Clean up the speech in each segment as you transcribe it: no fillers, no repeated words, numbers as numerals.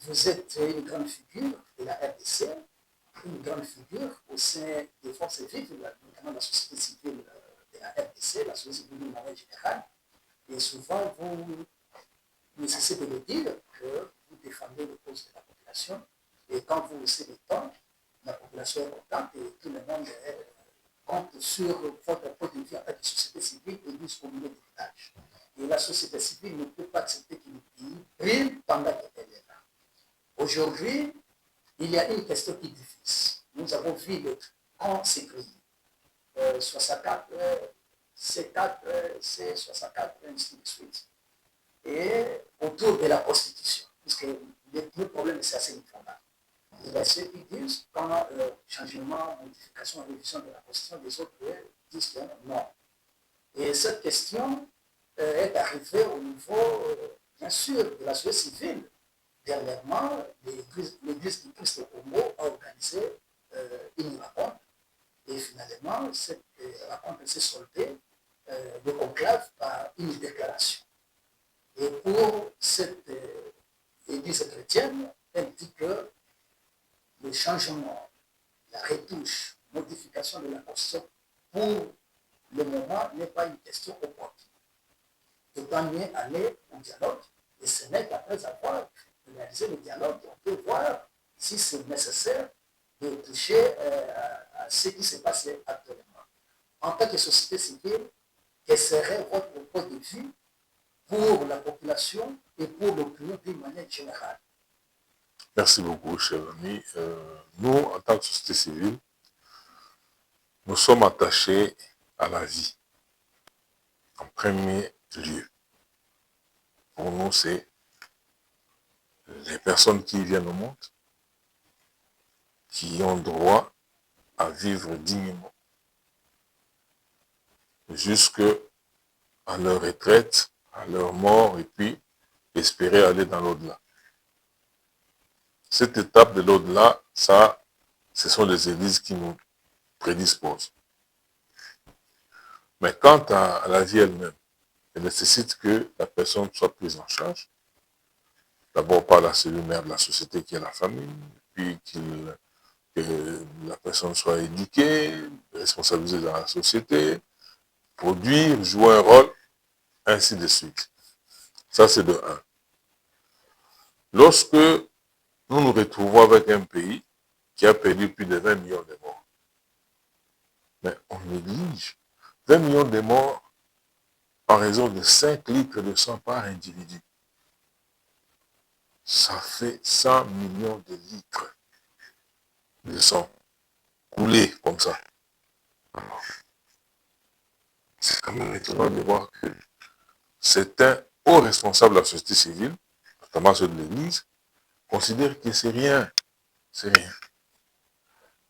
vous êtes une grande figure de la RDC, une grande figure au sein des forces vives, notamment de la société civile de la RDC, la société civile de manière générale. Et souvent, vous nécessitez de le dire que vous défendez les causes de la population. Et quand vous laissez le temps, la population est contente et tout le monde compte sur votre point de vue en tant que société civile et jusqu'au milieu des tâches. Et la société civile ne peut pas accepter que le pays brille pendant qu'elle est là. Aujourd'hui, il y a une question qui est difficile. Nous avons vu le camp s'écrire. 64, C4, C64, ainsi de suite. Et autour de la Constitution, puisque le problème, c'est assez important. Il y a ceux qui disent quand changement, modification, révision de la Constitution, des autres disent que non. Et cette question est arrivée au niveau, bien sûr, de la société civile. Dernièrement, l'Église du Christ au Congo a organisé une rencontre. Et finalement, cette rencontre s'est soldée, le conclave, par une déclaration. Et pour cette Église chrétienne, elle dit que le changement, la retouche, modification de la Constitution, pour le moment, n'est pas une question opportune. D'autant mieux aller au dialogue, et ce n'est qu'après avoir réalisé le dialogue, on peut voir si c'est nécessaire de toucher à ce qui s'est passé actuellement. En tant que société civile, quel serait votre point de vue pour la population et pour l'opinion d'une manière générale? Merci beaucoup, cher ami. Nous, en tant que société civile, nous sommes attachés à la vie, en premier lieu. Pour nous, c'est les personnes qui viennent au monde, qui ont droit à vivre dignement, jusqu'à leur retraite, à leur mort, et puis espérer aller dans l'au-delà. Cette étape de l'au-delà, ça, ce sont les églises qui nous prédisposent. Mais quant à la vie elle-même, elle nécessite que la personne soit prise en charge, d'abord par la cellule mère de la société qui est la famille, puis que la personne soit éduquée, responsabilisée dans la société, produire, jouer un rôle, ainsi de suite. Ça, c'est de 1. Lorsque nous nous retrouvons avec un pays qui a perdu plus de 20 millions de morts, mais on néglige 20 millions de morts en raison de 5 litres de sang par individu. Ça fait 100 millions de litres de sang coulés comme ça. Alors, c'est quand même étonnant de voir que certains hauts responsables de la société civile, notamment ceux de l'Église, considèrent que c'est rien. C'est rien.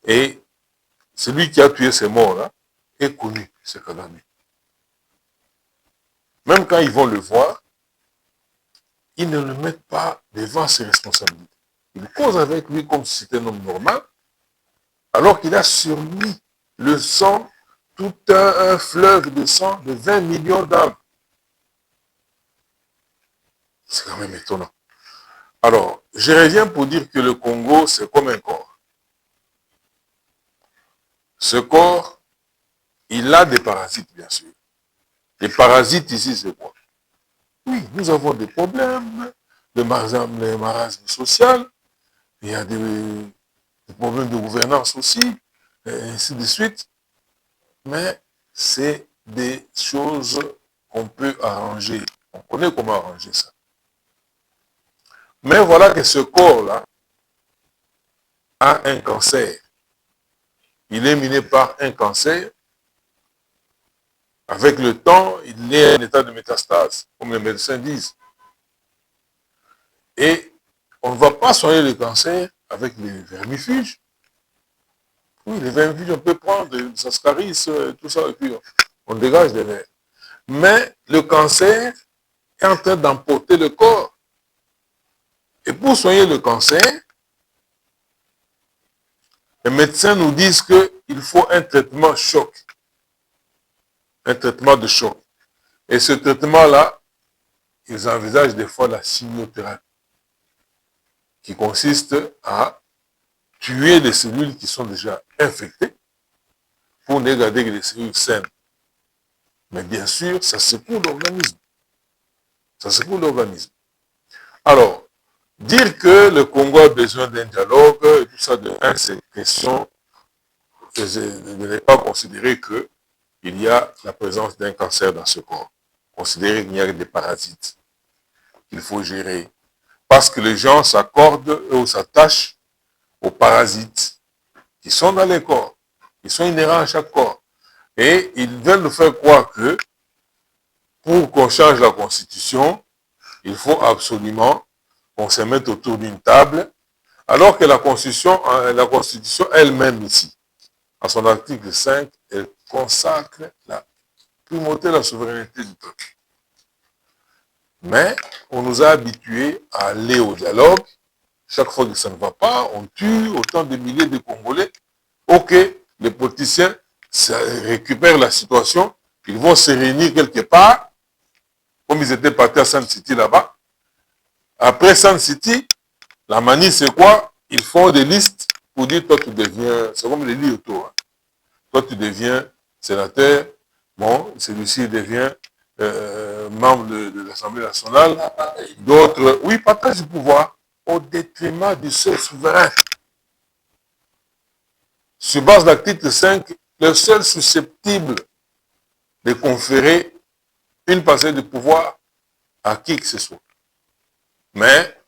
Et celui qui a tué ces morts-là est connu, c'est condamné. Même quand ils vont le voir, ils ne le mettent pas devant ses responsabilités. Ils causent avec lui comme si c'était un homme normal, alors qu'il a sur lui le sang, tout un fleuve de sang de 20 millions d'âmes. C'est quand même étonnant. Alors, je reviens pour dire que le Congo, c'est comme un corps. Ce corps, il a des parasites, bien sûr. Les parasites ici, c'est quoi? Oui, nous avons des problèmes, le marasme social, il y a des problèmes de gouvernance aussi, et ainsi de suite. Mais c'est des choses qu'on peut arranger. On connaît comment arranger ça. Mais voilà que ce corps-là a un cancer. Il est miné par un cancer. Avec le temps, il est en état de métastase, comme les médecins disent. Et on ne va pas soigner le cancer avec les vermifuges. Oui, les vermifuges, on peut prendre des ascaris, tout ça, et puis on dégage des vers. Mais le cancer est en train d'emporter le corps. Et pour soigner le cancer, les médecins nous disent qu'il faut un traitement choc. Un traitement de choc. Et ce traitement-là, ils envisagent des fois la chimiothérapie. qui consiste à tuer les cellules qui sont déjà infectées pour ne garder que les cellules saines. Mais bien sûr, ça secoue l'organisme. Ça secoue l'organisme. Alors, dire que le Congo a besoin d'un dialogue, et tout ça, c'est question de ne pas considérer qu'il y a la présence d'un cancer dans ce corps. Considérer qu'il y a des parasites qu'il faut gérer. Parce que les gens s'accordent ou s'attachent aux parasites qui sont dans les corps, qui sont inhérents à chaque corps. Et ils veulent nous faire croire que pour qu'on change la Constitution, il faut absolument qu'on se mette autour d'une table, alors que la Constitution elle-même ici, à son article 5, elle consacre la primauté de la souveraineté du peuple. Mais on nous a habitués à aller au dialogue. Chaque fois que ça ne va pas, on tue autant de milliers de Congolais. Ok, les politiciens récupèrent la situation, ils vont se réunir quelque part, comme ils étaient partis à Sun City là-bas. Après Sun City, la manie c'est quoi? Ils font des listes pour dire toi tu deviens, c'est comme les lits autour. Hein. Toi tu deviens sénateur, bon, celui-ci devient membre de l'Assemblée nationale. D'autres, oui, partage du pouvoir au détriment du seul souverain. Sur base de l'article 5, le seul susceptible de conférer une parcelle de pouvoir à qui que ce soit. Mais,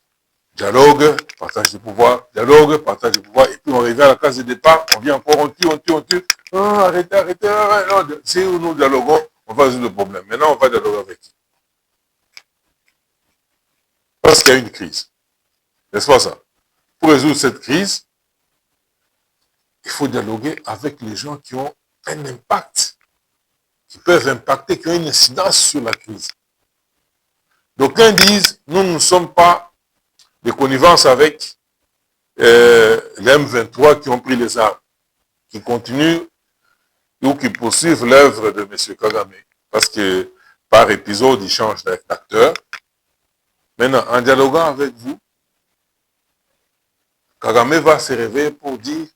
dialogue, partage de pouvoir, dialogue, partage de pouvoir, et puis on revient à la case de départ, on vient encore, on tue. Oh, arrêtez, non, si nous dialoguons, on va résoudre le problème. Maintenant, on va dialoguer avec qui? Parce qu'il y a une crise. N'est-ce pas ça? Pour résoudre cette crise, il faut dialoguer avec les gens qui ont un impact, qui peuvent impacter, qui ont une incidence sur la crise. D'aucuns disent, nous ne sommes pas de connivence avec les M23 qui ont pris les armes, qui continuent ou qui poursuivent l'œuvre de M. Kagame. Parce que par épisode, ils changent d'acteur. Maintenant, en dialoguant avec vous, Kagame va se réveiller pour dire,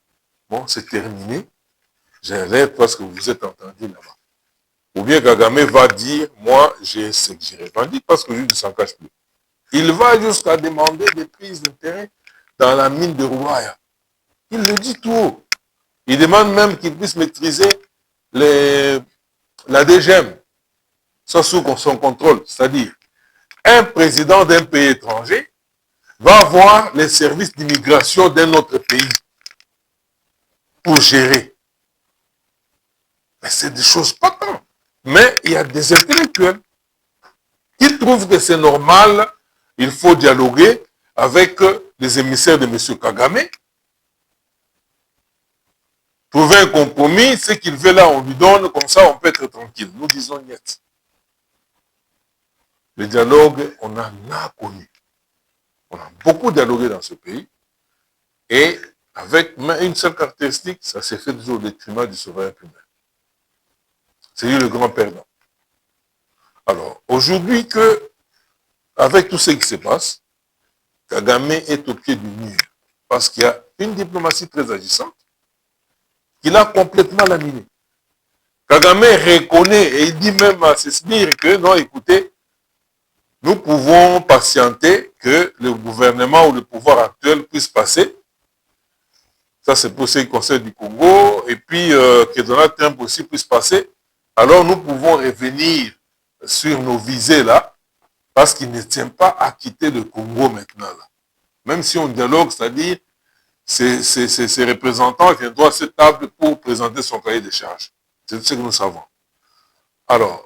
bon, c'est terminé, j'arrête parce que vous êtes entendu là-bas. Ou bien Kagame va dire, moi, j'ai ce que j'ai revendiqué parce que je ne s'en cache plus. Il va jusqu'à demander des prises d'intérêt dans la mine de Rouaya. Il le dit tout haut. Il demande même qu'il puisse maîtriser la DGM, sans sous son contrôle. C'est-à-dire, un président d'un pays étranger va avoir les services d'immigration d'un autre pays pour gérer. Mais c'est des choses pas tant. Mais il y a des intellectuels qui trouvent que c'est normal, il faut dialoguer avec les émissaires de M. Kagame. Trouver un compromis, ce qu'il veut là, on lui donne, comme ça on peut être tranquille. Nous disons niet. Le dialogue, on en a connu. On a beaucoup dialogué dans ce pays. Et avec une seule caractéristique, ça s'est fait toujours au détriment du souverain humain. C'est lui le grand perdant. Alors, aujourd'hui avec tout ce qui se passe, Kagame est au pied du mur. Parce qu'il y a une diplomatie très agissante qu'il a complètement laminée. Kagame reconnaît et il dit même à ses sbires que non, écoutez, nous pouvons patienter que le gouvernement ou le pouvoir actuel puisse passer. Ça, c'est pour ce qui concerne du Congo. Et puis, que Donald Trump aussi puisse passer. Alors, nous pouvons revenir sur nos visées là, parce qu'il ne tient pas à quitter le Congo maintenant. Là. Même si on dialogue, c'est-à-dire, ses représentants viendront à cette table pour présenter son cahier de charges. C'est ce que nous savons. Alors,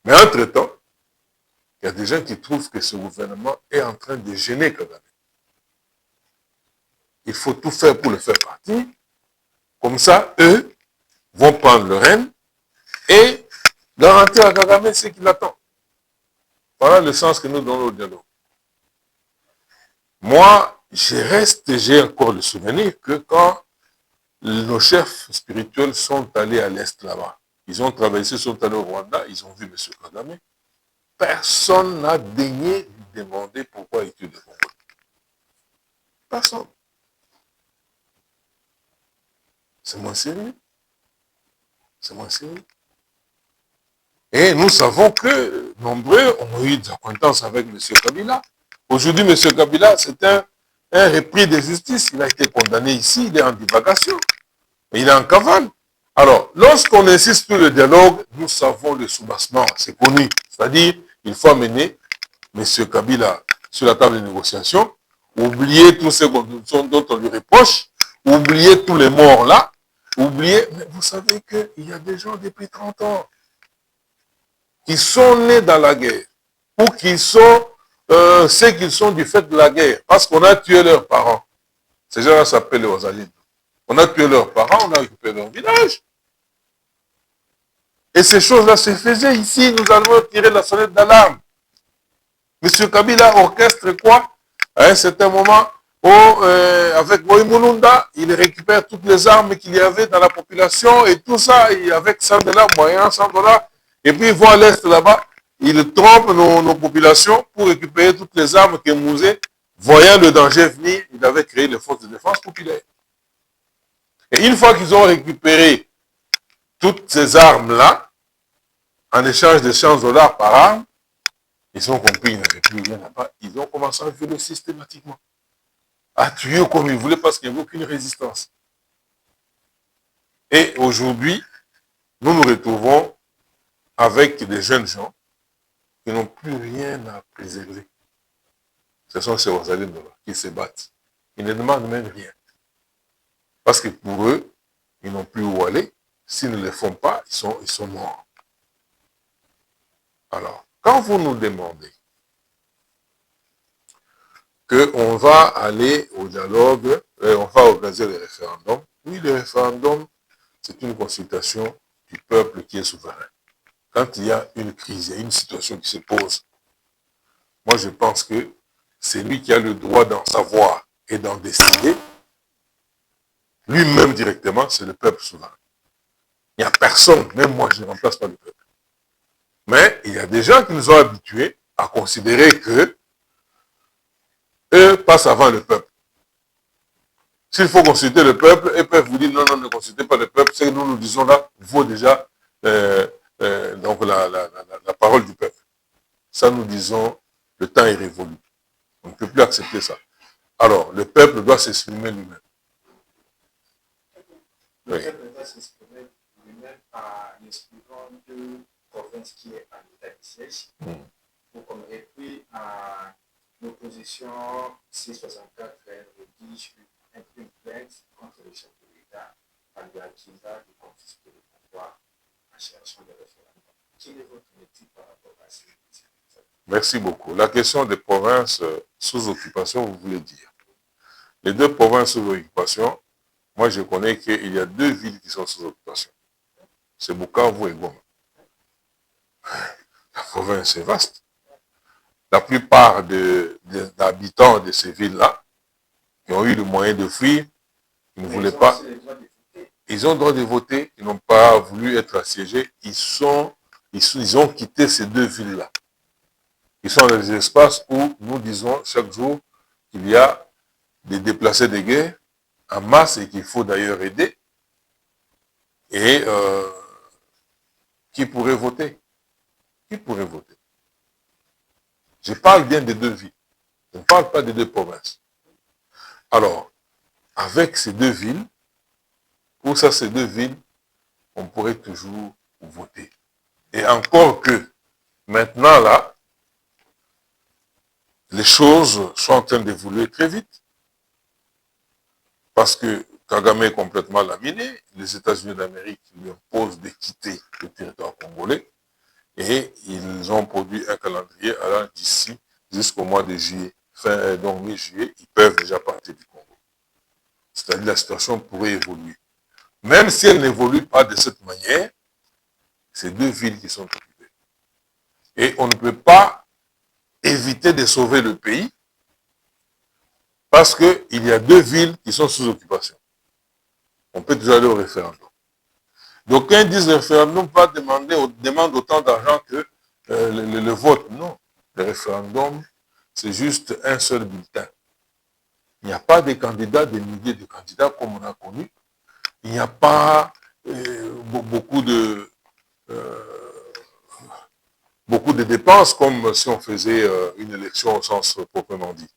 mais entre-temps, il y a des gens qui trouvent que ce gouvernement est en train de gêner Kagame. Il faut tout faire pour le faire partir. Comme ça, eux vont prendre le rêne et garantir à Kagame ce qu'il attend. Voilà le sens que nous donnons au dialogue. Moi, j'ai encore le souvenir que quand nos chefs spirituels sont allés à l'Est là-bas, ils ont traversé, sont allés au Rwanda, ils ont vu M. Kagame, personne n'a daigné lui demander pourquoi il tue des Congolais. Personne. C'est moins sérieux. C'est moins sérieux. Et nous savons que nombreux ont eu des acquaintances avec M. Kabila. Aujourd'hui, M. Kabila, c'est un repris de justice. Il a été condamné ici, il est en divagation. Il est en cavale. Alors, lorsqu'on insiste sur le dialogue, nous savons le soubassement, c'est connu. C'est-à-dire, il faut amener M. Kabila sur la table de négociation, oublier tout ce dont on lui reproche, oublier tous les morts là, oublier, mais vous savez qu'il y a des gens depuis 30 ans qui sont nés dans la guerre, ou qui sont ceux qui sont du fait de la guerre, parce qu'on a tué leurs parents. Ces gens-là s'appellent les Ozalides. On a tué leurs parents, on a occupé leur village. Et ces choses-là se faisaient ici, nous allons tirer la sonnette d'alarme. M. Kabila orchestre quoi? À un certain moment, avec Moïse Mulunda, il récupère toutes les armes qu'il y avait dans la population et tout ça, et avec 100 $, moyens 100 $, et puis ils vont à l'est là-bas, ils trompent nos populations pour récupérer toutes les armes que Mouzé, voyant le danger venir, il avait créé les forces de défense populaires. Et une fois qu'ils ont récupéré toutes ces armes-là, en échange de 100 $ par arme, ils ont compris qu'ils n'avaient plus rien là-bas. Ils ont commencé à violer systématiquement, à tuer comme ils voulaient parce qu'il n'y avait aucune résistance. Et aujourd'hui, nous nous retrouvons avec des jeunes gens qui n'ont plus rien à préserver. Ce sont ces Ouazalines qui se battent. Ils ne demandent même rien. Parce que pour eux, ils n'ont plus où aller. S'ils ne le font pas, ils sont morts. Alors, quand vous nous demandez qu'on va aller au dialogue, on va organiser le référendum, oui, le référendum, c'est une consultation du peuple qui est souverain. Quand il y a une crise, il y a une situation qui se pose, moi je pense que c'est lui qui a le droit d'en savoir et d'en décider. Lui-même directement, c'est le peuple souverain. Il n'y a personne, même moi je ne remplace pas le peuple. Mais il y a des gens qui nous ont habitués à considérer que eux passent avant le peuple. S'il faut consulter le peuple, ils peuvent vous dire non, non, ne consultez pas le peuple. Ce que nous disons là vaut déjà donc la parole du peuple. Ça, nous disons, le temps est révolu. On ne peut plus accepter ça. Alors, le peuple doit s'exprimer lui-même. Le peuple doit s'exprimer lui-même en expliquant deux provinces qui est en état de siège. Et puis, l'opposition C64 rédige une plainte contre le chef de l'État en lui accusant de confisquer le pouvoir en cherchant des référendums. Quelle est votre lecture par rapport à ces initiatives? Merci beaucoup. La question des provinces sous occupation, vous voulez dire. Les deux provinces sous occupation, moi je connais qu'il y a deux villes qui sont sous occupation. C'est Bukavu et Goma. La province est vaste. La plupart des habitants de ces villes-là, qui ont eu le moyen de fuir, ils ne voulaient pas. Ils ont le droit de voter, ils n'ont pas voulu être assiégés. Ils ont quitté ces deux villes-là. Ils sont dans des espaces où nous disons chaque jour qu'il y a des déplacés de guerre en masse et qu'il faut d'ailleurs aider. Et qui pourrait voter? Qui pourrait voter? Je parle bien des deux villes. Je ne parle pas des deux provinces. Alors, avec ces deux villes, pour ça, ces deux villes, on pourrait toujours voter. Et encore que, maintenant là, les choses sont en train d'évoluer très vite. Parce que Kagame est complètement laminé, les États-Unis d'Amérique lui imposent de quitter le territoire congolais et ils ont produit un calendrier allant d'ici jusqu'au mois de juillet. Donc mi-juillet, ils peuvent déjà partir du Congo. C'est-à-dire la situation pourrait évoluer. Même si elle n'évolue pas de cette manière, c'est deux villes qui sont occupées. Et on ne peut pas éviter de sauver le pays parce qu'il y a deux villes qui sont sous occupation. On peut toujours aller au référendum. Donc, quand ils disent le référendum va demande autant d'argent que le vote. Non, le référendum, c'est juste un seul bulletin. Il n'y a pas des candidats, des milliers de candidats comme on a connu. Il n'y a pas beaucoup de dépenses comme si on faisait une élection au sens proprement dit.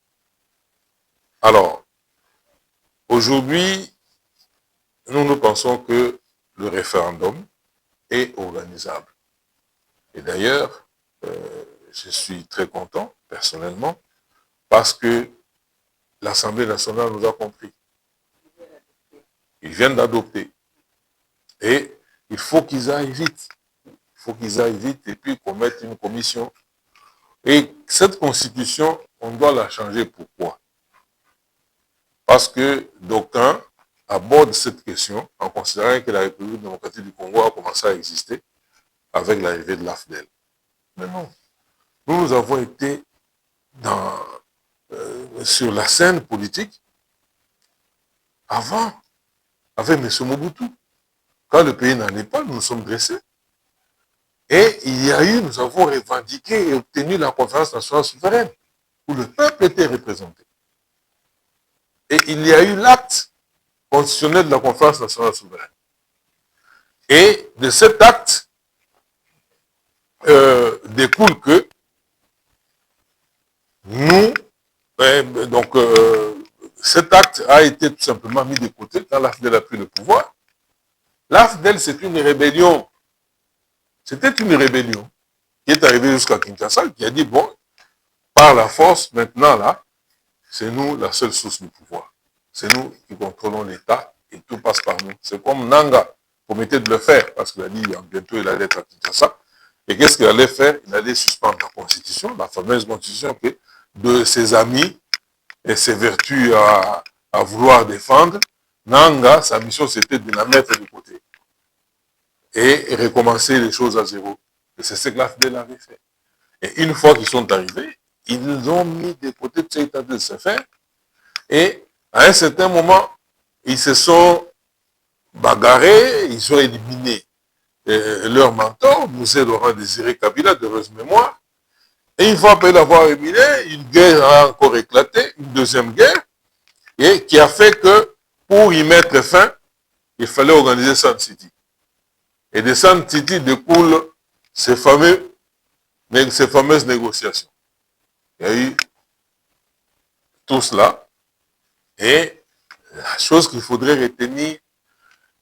Alors, aujourd'hui, nous pensons que le référendum est organisable. Et d'ailleurs, je suis très content, personnellement, parce que l'Assemblée nationale nous a compris. Ils viennent d'adopter. Et il faut qu'ils aillent vite. Il faut qu'ils aillent vite et puis qu'on mette une commission. Et cette constitution, on doit la changer. Pourquoi? Parce que d'aucuns abordent cette question en considérant que la République démocratique du Congo a commencé à exister avec l'arrivée de l'AFDEL. Mais non. Nous avons été sur la scène politique avant, avec M. Mobutu. Quand le pays n'en est pas, nous nous sommes dressés. Et il y a eu, nous avons revendiqué et obtenu la conférence nationale souveraine, où le peuple était représenté. Et il y a eu l'acte constitutionnel de la conférence nationale souveraine. Et de cet acte découle que nous, cet acte a été tout simplement mis de côté quand l'AFDEL a pris le pouvoir. L'AFDEL, c'est une rébellion. C'était une rébellion qui est arrivée jusqu'à Kinshasa, qui a dit, bon, par la force, maintenant, là, c'est nous la seule source du pouvoir. C'est nous qui contrôlons l'État et tout passe par nous. C'est comme Nanga promettait de le faire, parce qu'il a dit, bientôt, il allait être à Kinshasa. Et qu'est-ce qu'il allait faire? Il allait suspendre la Constitution, la fameuse Constitution que de ses amis et ses vertus à vouloir défendre. Nanga, sa mission, c'était de la mettre de côté et recommencer les choses à zéro. Et c'est ce que l'AFDEL avait fait. Et une fois qu'ils sont arrivés, ils ont mis de côté tout ce qui était de se faire. Et à un certain moment, ils se sont bagarrés, ils ont éliminé leur mentor, Moussé Laurent Désiré Kabila, d'heureuse mémoire. Et une fois après l'avoir éliminé, une guerre a encore éclaté, une deuxième guerre, et qui a fait que pour y mettre fin, il fallait organiser Sun City. Et de Sun City découlent ces fameuses négociations. Il y a eu tout cela. Et la chose qu'il faudrait retenir,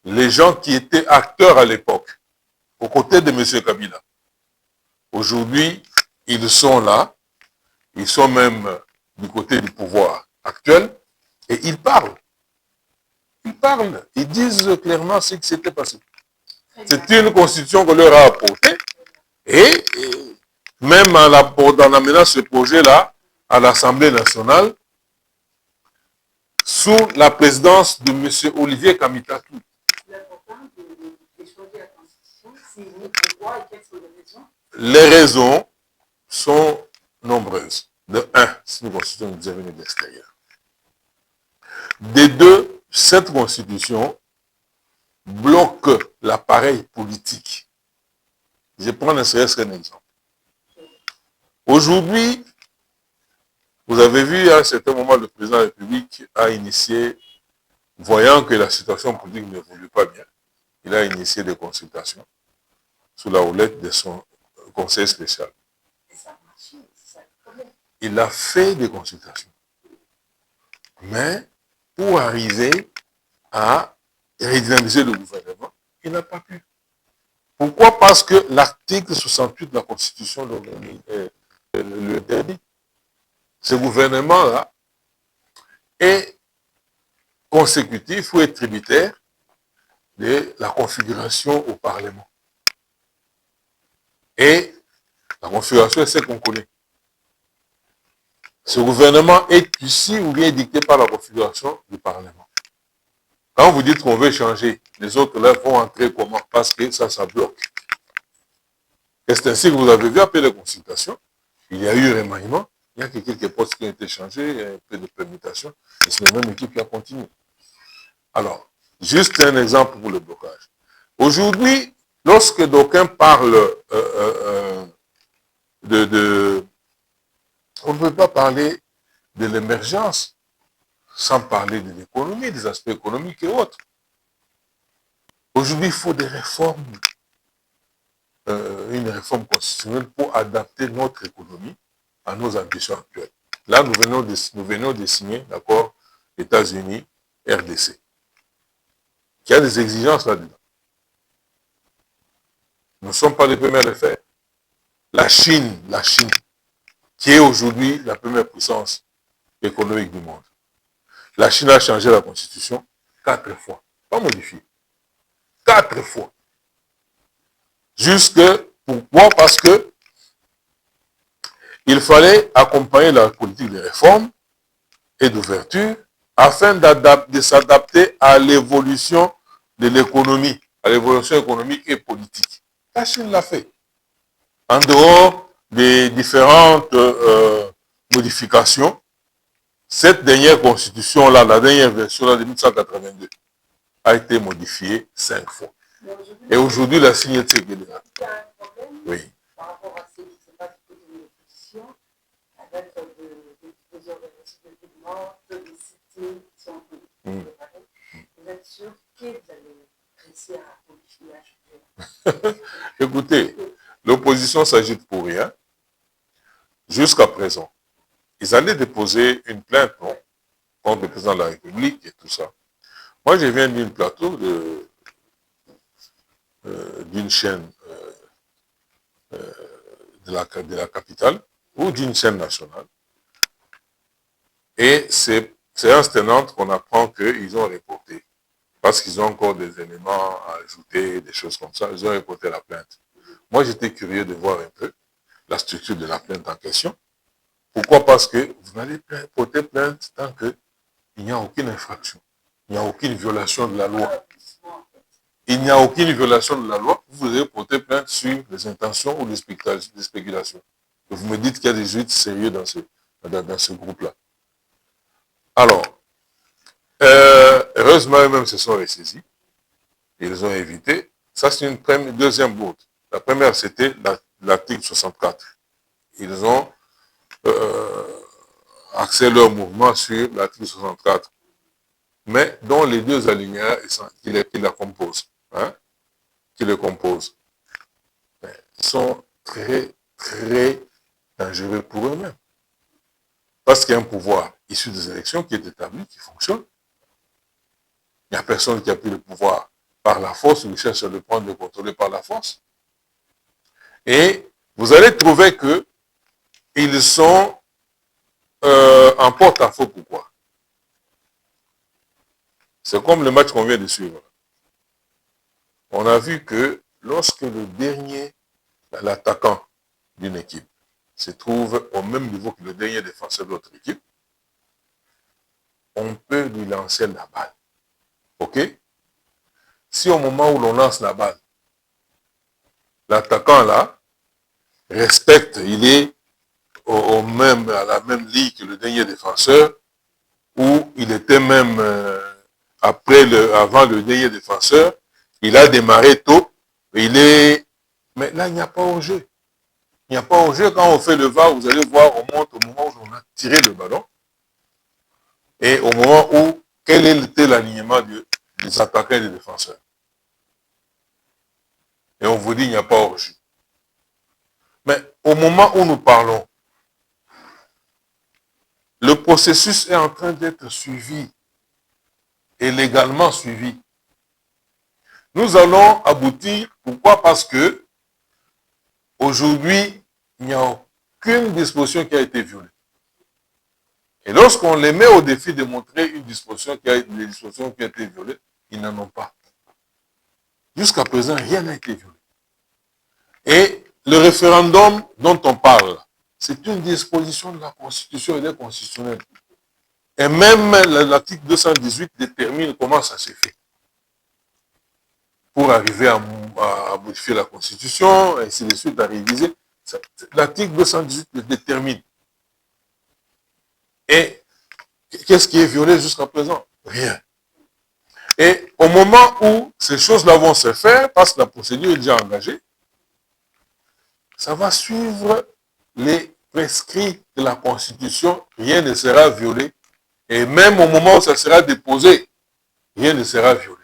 les gens qui étaient acteurs à l'époque, aux côtés de M. Kabila, aujourd'hui, ils sont là, ils sont même du côté du pouvoir actuel, et ils parlent. Ils parlent, ils disent clairement ce qui s'était passé. C'est une constitution qu'on leur a apportée, et même en amenant ce projet-là à l'Assemblée nationale, sous la présidence de M. Olivier Kamitatu. Les raisons sont nombreuses. De un, c'est une constitution qui nous est venue de l'extérieur. De deux, cette constitution bloque l'appareil politique. Je prends un exemple. Aujourd'hui, vous avez vu à un certain moment, le président de la République a initié, voyant que la situation politique n'évolue pas bien, il a initié des consultations sous la houlette de son conseil spécial. Il a fait des consultations. Mais pour arriver à redynamiser le gouvernement, il n'a pas pu. Pourquoi? Parce que l'article 68 de la Constitution le interdit. Ce gouvernement-là est consécutif ou est tributaire de la configuration au Parlement. Et la configuration est celle qu'on connaît. Ce gouvernement est ici ou bien dicté par la configuration du Parlement. Quand vous dites qu'on veut changer, les autres là vont entrer comment? Parce que ça bloque. Et c'est ainsi que vous avez vu après les consultations, il y a eu remaniement. Il y a que quelques postes qui ont été changés, un peu de permutation, et c'est la même équipe qui a continué. Alors, juste un exemple pour le blocage. Aujourd'hui, lorsque d'aucuns parlent on ne peut pas parler de l'émergence sans parler de l'économie, des aspects économiques et autres. Aujourd'hui, il faut des réformes, une réforme constitutionnelle pour adapter notre économie à nos ambitions actuelles. Là, nous venons de signer l'accord États-Unis, RDC. Il y a des exigences là-dedans. Nous ne sommes pas les premiers à le faire. La Chine, qui est aujourd'hui la première puissance économique du monde. La Chine a changé la constitution 4 fois, pas modifié. 4 fois. Pourquoi? Parce que il fallait accompagner la politique de réforme et d'ouverture afin de s'adapter à l'évolution de l'économie, à l'évolution économique et politique. La Chine l'a fait. En dehors des différentes modifications, cette dernière constitution-là, la dernière version-là de 1982, a été modifiée 5 fois. Et aujourd'hui, la signature est là. Il y a un problème oui. Par rapport à ce qui se passe du côté de l'opposition, avec des organismes de paiement, des cités qui sont préparés. Vous êtes sûr que vous allez réussir à modifier, à changer? Écoutez, l'opposition s'agite pour rien. Jusqu'à présent, ils allaient déposer une plainte contre le président de la République et tout ça. Moi, je viens d'une plateau d'une chaîne de la capitale ou d'une chaîne nationale. Et c'est un instant qu'on apprend qu'ils ont reporté. Parce qu'ils ont encore des éléments à ajouter, des choses comme ça. Ils ont reporté la plainte. Moi, j'étais curieux de voir un peu la structure de la plainte en question. Pourquoi? Parce que vous n'allez pas porter plainte tant qu'il n'y a aucune infraction. Il n'y a aucune violation de la loi. Il n'y a aucune violation de la loi. Vous allez porter plainte sur les intentions ou les spéculations. Et vous me dites qu'il y a des juifs sérieux dans ce groupe-là. Alors, heureusement, eux-mêmes se sont ressaisis. Ils ont évité. Ça, c'est une deuxième bourde. La première, c'était l'article 64. Ils ont axé leur mouvement sur l'article 64. Mais dont les deux alinéas qui la composent, qui le composent, sont très, très dangereux pour eux-mêmes. Parce qu'il y a un pouvoir issu des élections qui est établi, qui fonctionne. Il n'y a personne qui a pris le pouvoir par la force, ou cherche à le prendre, de le contrôler par la force. Et vous allez trouver qu'ils sont en porte-à-faux. Pourquoi? C'est comme le match qu'on vient de suivre. On a vu que lorsque le dernier, l'attaquant d'une équipe, se trouve au même niveau que le dernier défenseur de l'autre équipe, on peut lui lancer la balle. OK? Si au moment où l'on lance la balle, l'attaquant là respecte, il est à la même ligne que le dernier défenseur, ou il était même avant le dernier défenseur, il a démarré tôt, mais là il n'y a pas au jeu. Il n'y a pas au jeu. Quand on fait le VAR, vous allez voir, on monte au moment où on a tiré le ballon, et au moment où, quel était l'alignement des attaquants et des défenseurs. Et on vous dit, il n'y a pas hors jeu. Mais au moment où nous parlons, le processus est en train d'être suivi et légalement suivi. Nous allons aboutir. Pourquoi? Parce que aujourd'hui, il n'y a aucune disposition qui a été violée. Et lorsqu'on les met au défi de montrer des dispositions qui ont été violées, ils n'en ont pas. Jusqu'à présent, rien n'a été violé. Et le référendum dont on parle, c'est une disposition de la Constitution et des constitutionnels. Et même l'article 218 détermine comment ça se fait. Pour arriver à modifier la Constitution, et ainsi de suite, à réviser. L'article 218 le détermine. Et qu'est-ce qui est violé jusqu'à présent? Rien. Et au moment où ces choses-là vont se faire, parce que la procédure est déjà engagée, ça va suivre les prescrits de la Constitution. Rien ne sera violé Et même au moment où ça sera déposé, rien ne sera violé.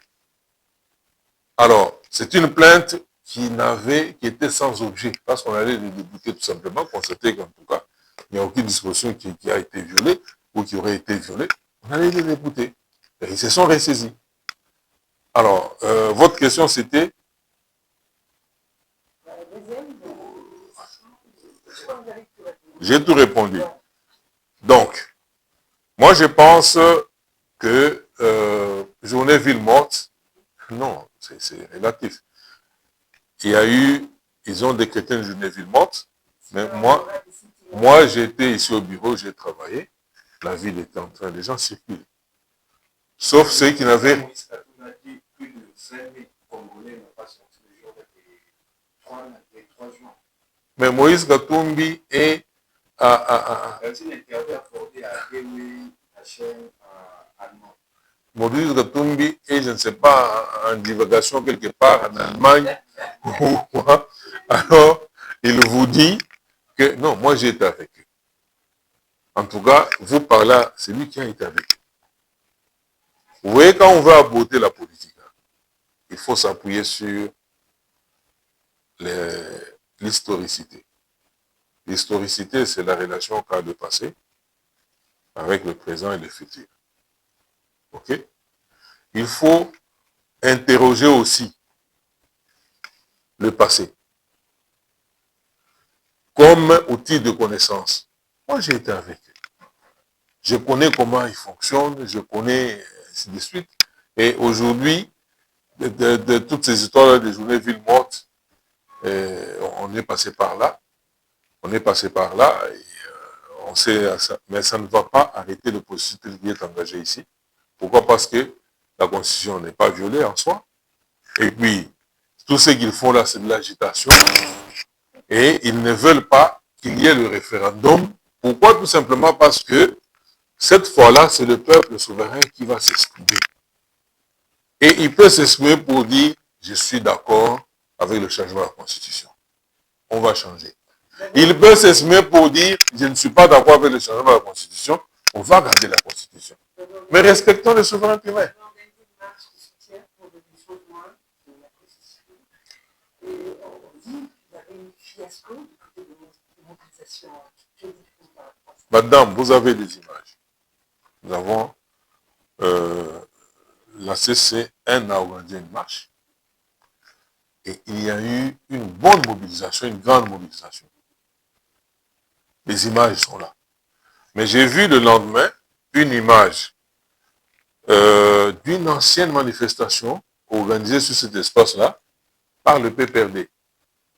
Alors, c'est une plainte qui était sans objet, parce qu'on allait les débouter tout simplement, constater qu'en tout cas, il n'y a aucune disposition qui a été violée ou qui aurait été violée. On allait les débouter. Et ils se sont ressaisis. Alors, votre question c'était? J'ai tout répondu. Donc, moi je pense que journée ville morte, non, c'est relatif. Il y a eu, ils ont décrété une journée ville morte, mais moi j'étais ici au bureau, j'ai travaillé, la ville était en train, les gens circulent. Sauf ceux qui n'avaient... Mais Moïse Gatumbi est Moïse Gatumbi est, je ne sais pas, en divagation quelque part en Allemagne ou quoi. Alors, il vous dit que non, moi j'ai été avec eux. En tout cas, vous par là, c'est lui qui a été avec eux. Vous voyez, quand on veut aborder la politique, il faut s'appuyer sur l'historicité. L'historicité, c'est la relation qu'a le passé avec le présent et le futur. Ok? Il faut interroger aussi le passé comme outil de connaissance. Moi, j'ai été avec eux. Je connais comment ils fonctionnent, je connais ainsi de suite. Et aujourd'hui, de toutes ces histoires des journées villes mortes, on est passé par là. On est passé par là et on sait, mais ça ne va pas arrêter le processus qui est engagé ici. Pourquoi? Parce que la Constitution n'est pas violée en soi. Et puis, tout ce qu'ils font là, c'est de l'agitation. Et ils ne veulent pas qu'il y ait le référendum. Pourquoi? Tout simplement parce que cette fois-là, c'est le peuple souverain qui va s'exprimer. Et il peut s'exprimer pour dire, je suis d'accord avec le changement de la Constitution. On va changer. Il peut s'exprimer pour dire, je ne suis pas d'accord avec le changement de la Constitution, on va garder la Constitution. Mais respectons le souverain primaire. Madame, vous avez des images. Nous avons la CC1 a organisé une marche et il y a eu une bonne mobilisation, une grande mobilisation. Les images sont là. Mais j'ai vu le lendemain une image d'une ancienne manifestation organisée sur cet espace-là par le PPRD.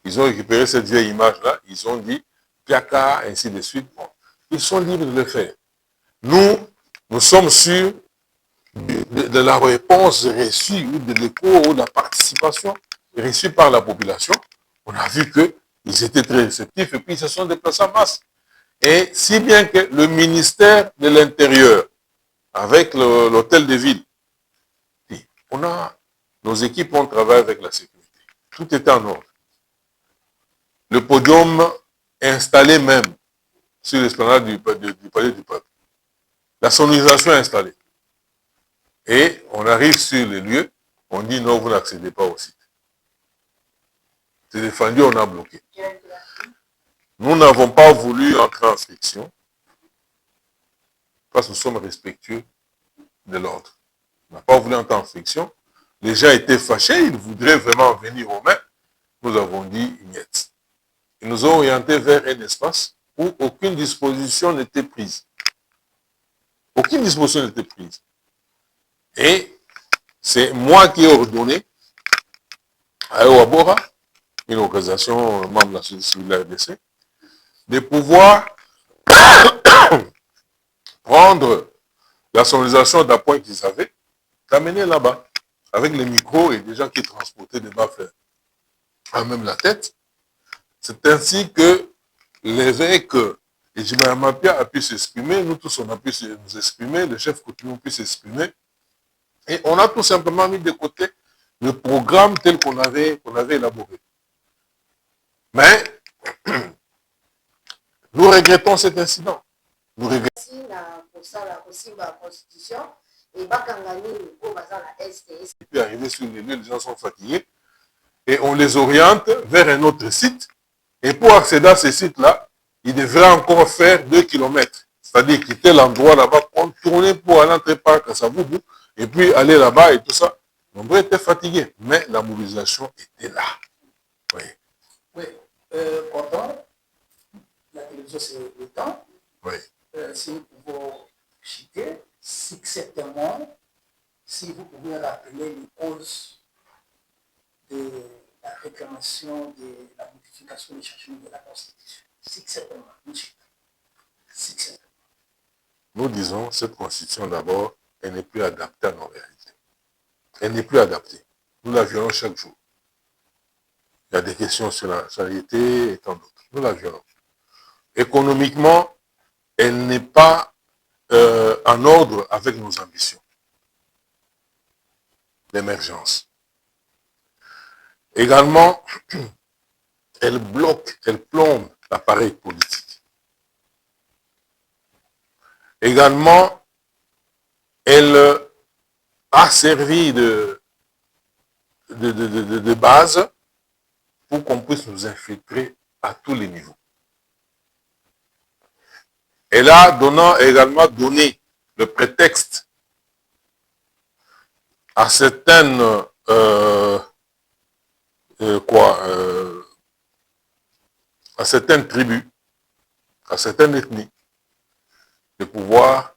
Ils ont récupéré cette vieille image-là, ils ont dit Piaka, ainsi de suite. Bon, ils sont libres de le faire. Nous sommes sûrs de la réponse reçue, ou de l'écho, ou de la participation reçue par la population. On a vu qu'ils étaient très réceptifs et puis ils se sont déplacés en masse. Et si bien que le ministère de l'Intérieur, avec l'hôtel de ville, nos équipes ont travaillé avec la sécurité. Tout était en ordre. Le podium est installé même sur l'esplanade du palais du peuple. La sonorisation est installée. Et on arrive sur les lieux, on dit non, vous n'accédez pas au site. C'est défendu, on a bloqué. Nous n'avons pas voulu entrer en friction parce que nous sommes respectueux de l'ordre. On n'a pas voulu entrer en friction. Les gens étaient fâchés, ils voudraient vraiment venir aux mains. Nous avons dit niet. Ils nous ont orientés vers un espace où aucune disposition n'était prise. Aucune disposition n'était prise. Et c'est moi qui ai ordonné à Ewabora, une organisation membre de la société civile de la RDC, de pouvoir prendre la sonorisation d'appoint qu'ils avaient, d'amener là-bas, avec les micros et des gens qui transportaient des baffles à même la tête. C'est ainsi que l'évêque et Jimmy Mapia a pu s'exprimer, nous tous on a pu nous exprimer, le chef coutumier a pu s'exprimer, et on a tout simplement mis de côté le programme tel qu'on avait élaboré. Mais nous regrettons cet incident. Nous regrettons. Merci kosala kosimba la constitution et bakanga nini po baza na STS. Et puis arriver sur les lieux, les gens sont fatigués et on les oriente vers un autre site. Et pour accéder à ce site-là, ils devraient encore faire 2 kilomètres. C'est-à-dire quitter l'endroit là-bas, contourner pour aller entrer par Kassaboubou, et puis aller là-bas et tout ça. Nombreux étaient fatigués, mais la mobilisation était là. Oui. Oui. Pendant la télévision, c'est le temps. Oui. Si nous pouvons citer succinctement, si vous pouvez rappeler les causes de la réclamation de la modification des changements de la Constitution. Succinctement, nous citons. Succinctement. Nous disons, cette Constitution d'abord, elle n'est plus adaptée à nos réalités. Elle n'est plus adaptée. Nous la violons chaque jour. Il y a des questions sur la charité et tant d'autres. Nous la violons. Économiquement, elle n'est pas en ordre avec nos ambitions d'émergence. Également, elle bloque, elle plombe l'appareil politique. Également, elle a servi de base pour qu'on puisse nous infiltrer à tous les niveaux. Elle a également donné le prétexte à certaines à certaines tribus, à certaines ethnies, de pouvoir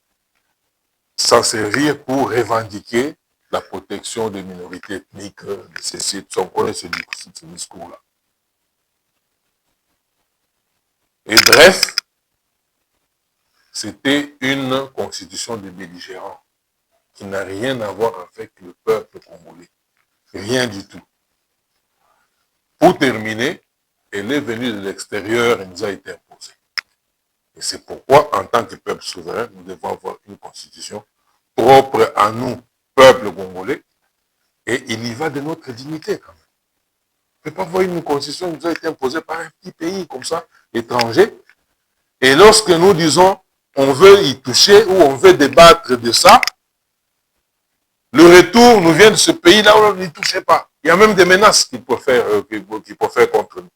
s'en servir pour revendiquer la protection des minorités ethniques, de ces sites. On connaît ce discours-là. Et bref, c'était une constitution de belligérants qui n'a rien à voir avec le peuple congolais. Rien du tout. Pour terminer, elle est venue de l'extérieur et nous a été imposée. Et c'est pourquoi, en tant que peuple souverain, nous devons avoir une constitution propre à nous, peuple congolais, et il y va de notre dignité quand même. On ne peut pas voir une constitution qui nous a été imposée par un petit pays comme ça, étranger, et lorsque nous disons on veut y toucher ou on veut débattre de ça, le retour nous vient de ce pays-là où on n'y touchait pas. Il y a même des menaces qu'il peut faire contre nous.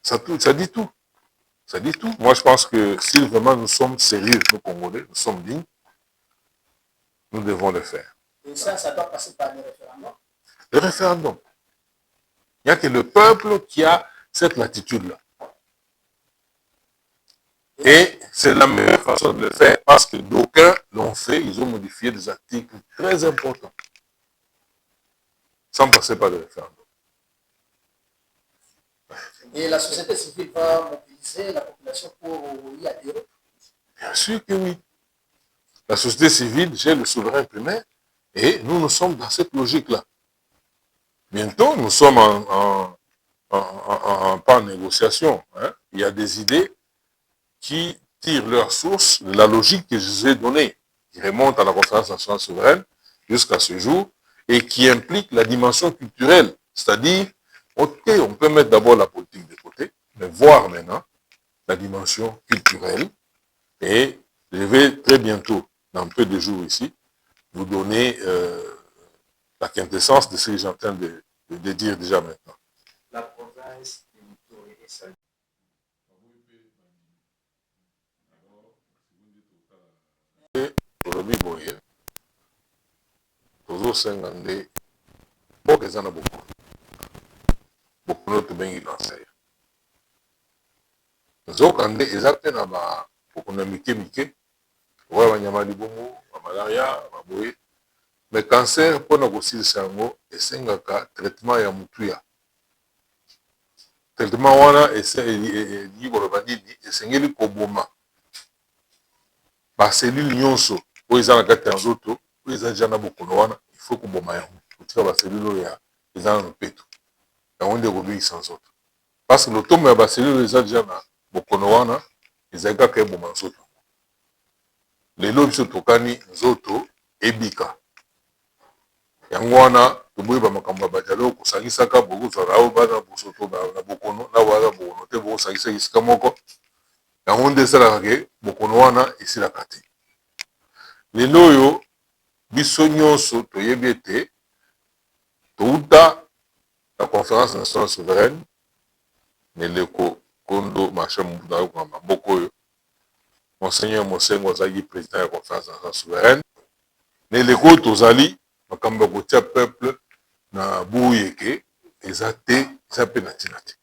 Ça dit tout. Ça dit tout. Moi, je pense que si vraiment nous sommes sérieux, nous Congolais, nous sommes dignes, nous devons le faire. Et ça doit passer par le référendum. Le référendum. Il n'y a que le peuple qui a cette latitude-là. Et c'est la meilleure façon de le faire parce que d'aucuns l'ont fait, ils ont modifié des articles très importants. Sans passer par le référendum. Et la société civile va mobiliser la population pour y adhérer? Bien sûr que oui. La société civile gère le souverain primaire et nous sommes dans cette logique-là. Bientôt, nous sommes pas en négociation. Hein. Il y a des idées qui tirent leur source de la logique que je vous ai donnée, qui remonte à la conférence nationale souveraine jusqu'à ce jour et qui implique la dimension culturelle. C'est-à-dire, ok, on peut mettre d'abord la politique de côté, mais voir maintenant la dimension culturelle. Et je vais très bientôt, dans peu de jours ici, vous donner la quintessence de ce que j'ai en train de dire déjà maintenant. La province de Muturi et Sali. Tolobi boye, tozosenga nde mboka eza na bokono. Bokono tobengi lancer. Nzoka nde eza pe na bokono mike mike, oya banyama libongo, malaria, baboye. Mais cancer mpona kosilisa yango esengaka traitement ya mutuya. Traitement wana elingi koloba nini esengeli koboma baselule nyonso oyo eza na kati ya nzoto oyo eza deja na bokono wana il faut koboma yango kotika baselule oyo eza na lopeto yango nde kobikisa nzoto parce que lotombo ya baselule oyo eza deja na bokono wana ezali kaka eboma nzoto. Lelo biso tokani nzoto ebika yango wana toboyi bamakambo ya badialogue kosangisaka bokozala oyo bana bosoto na bokono na wana bokono te bokosangisa esika moko yango nde esalaka ke bokono wana esilaka te. lelo oyo biso nyonso toyebi ete touta la conférence nationale souveraine neleko kondo marché mobutu ayokonga maboko oyo monseigneur Mosengo azalaki président ya conférence nationale souveraine neleko oyo tozali makambo ya kotia peuple na buyeke eza te eza mpe na ntina te.